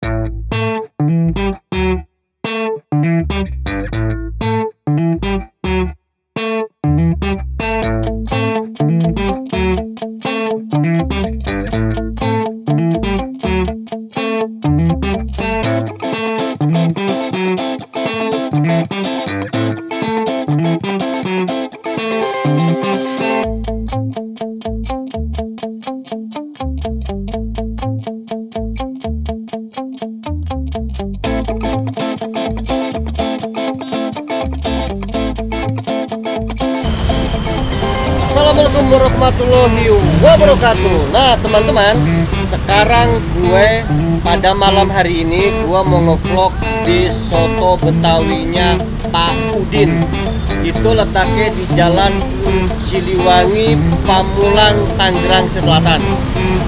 Assalamualaikum warahmatullahi wabarakatuh. Nah teman-teman, sekarang gue pada malam hari ini gue mau ngevlog di soto Betawinya Pak Udin. Itu letaknya di Jalan Siliwangi, Pamulang, Tangerang Selatan.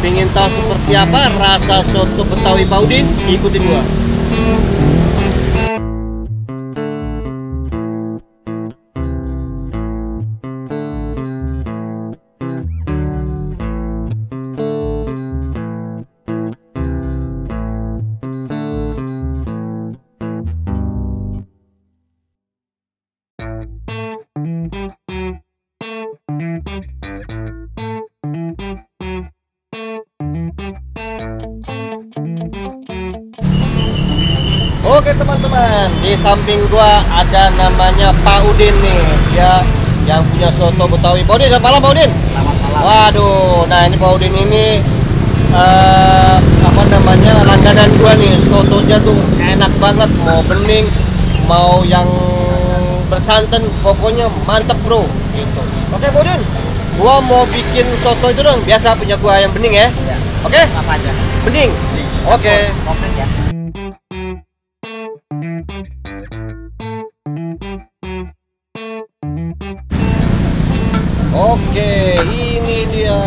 Pengen tahu seperti apa rasa soto Betawi Pak Udin? Ikutin gue. Oke teman-teman, di samping gua ada namanya Pak Udin nih, dia yang punya soto Betawi. Pak Udin, selamat malam Pak Udin. Selamat malam. Waduh, nah ini Pak Udin ini langganan gua nih, sotonya tuh enak banget, mau bening, mau yang bersantan, pokoknya mantep bro. Gitu. Oke Pak Udin, gua mau bikin soto itu dong, biasa punya gua yang bening ya. Ya. Oke? Apa aja? Bening. Oke. Komplit ya. Oke, ini dia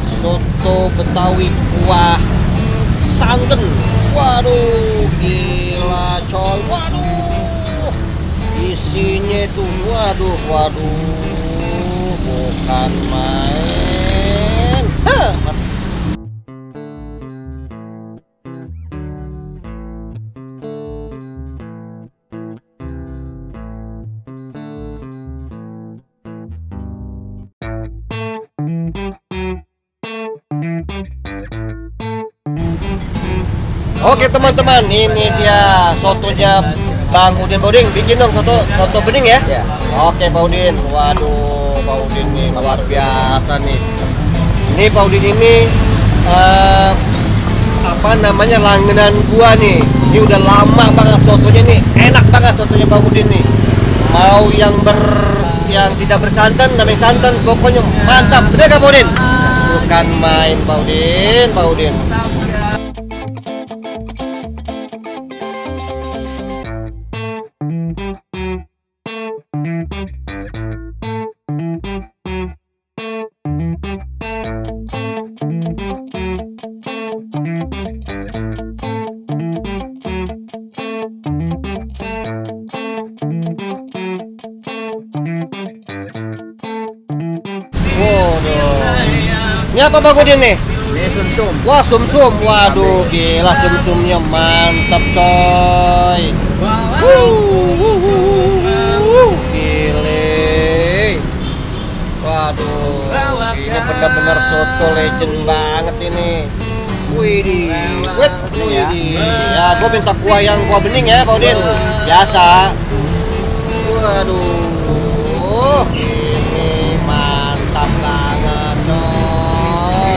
soto Betawi kuah santan. Waduh, gila coy. Waduh, isinya tuh, waduh, bukan main. Hah. Oke teman-teman, ini dia sotonya Bang Udin. Pak Udin, bikin dong soto bening ya? Ya. Oke Pak Udin, waduh Pak Udin nih luar biasa nih. Ini Pak Udin ini langganan gua nih. Ini udah lama banget sotonya nih, enak banget sotonya Pak Udin nih. Mau yang tidak bersantan, namanya santan, pokoknya mantap. Bener gak Pak Udin? Bukan main Pak Udin. Ini apa Bang Udin nih? Ini sumsum. Wah sumsum, waduh gila sumsumnya mantap coy. Gile. Waduh, ini benar-benar soto legend banget ini. Widih, ya gue minta kuah yang kuah bening ya Pak Udin. Biasa. Waduh, ini mantap banget coy.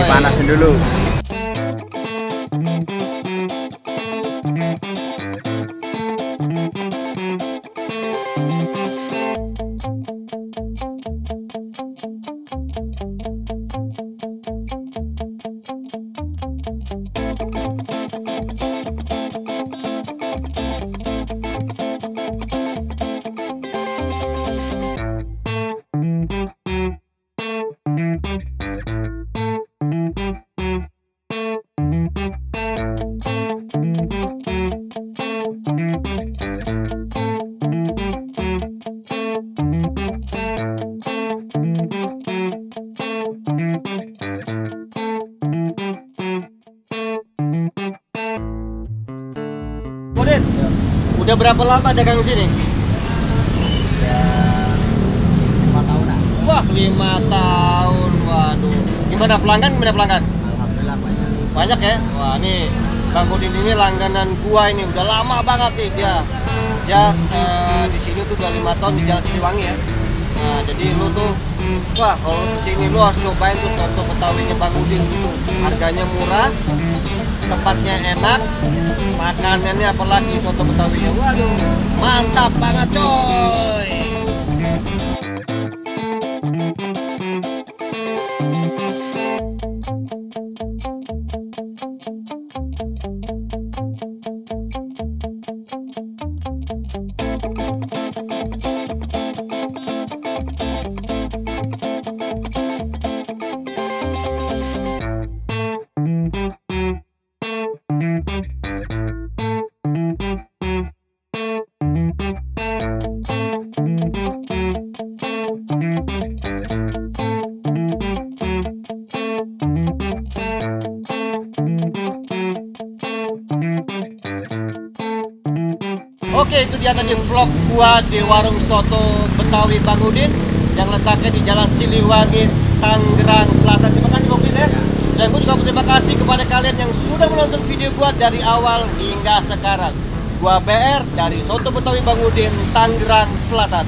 Panasin dulu. Udah berapa lama dagang sini? Ya 5 tahunan. Wah, 5 tahun. Waduh. Gimana pelanggan? Alhamdulillah banyak. Banyak ya? Wah, ini Bang Udin ini langganan gua ini udah lama banget nih dia. Ya di sini tuh udah 5 tahun di Jalan Siliwangi ya. Nah, jadi lu tuh wah kalau kesini lu harus cobain tuh soto Betawinya Bang Udin gitu. Harganya murah, tempatnya enak, makanannya apalagi soto Betawinya. Waduh, mantap banget coy. Oke, itu dia tadi vlog gua di warung soto Betawi Bang Udin yang letaknya di Jalan Siliwangi, Tangerang Selatan. Terima kasih Bang Udin ya. Dan gua juga berterima kasih kepada kalian yang sudah menonton video gua dari awal hingga sekarang. Gua BR dari Soto Betawi Bang Udin, Tangerang Selatan.